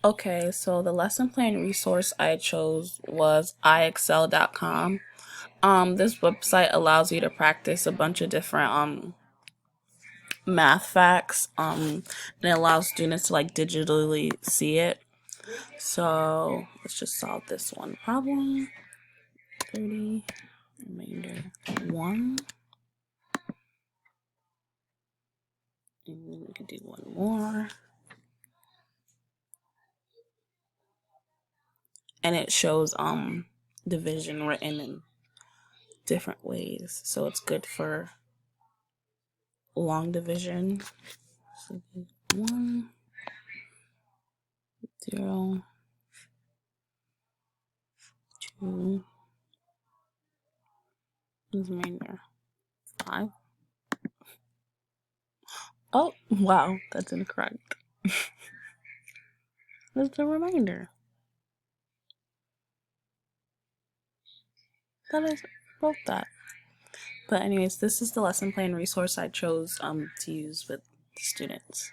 Okay, so the lesson plan resource I chose was iexcel.com. This website allows you to practice a bunch of different math facts. And it allows students to like digitally see it. So let's just solve this one problem. 30 remainder 1. And then we could do one more. And it shows division written in different ways. So it's good for long division. So 1, 0, 2, is remainder 5. Oh, wow, that's incorrect. What's the remainder? That is wrote that. But anyways, this is the lesson plan resource I chose to use with students.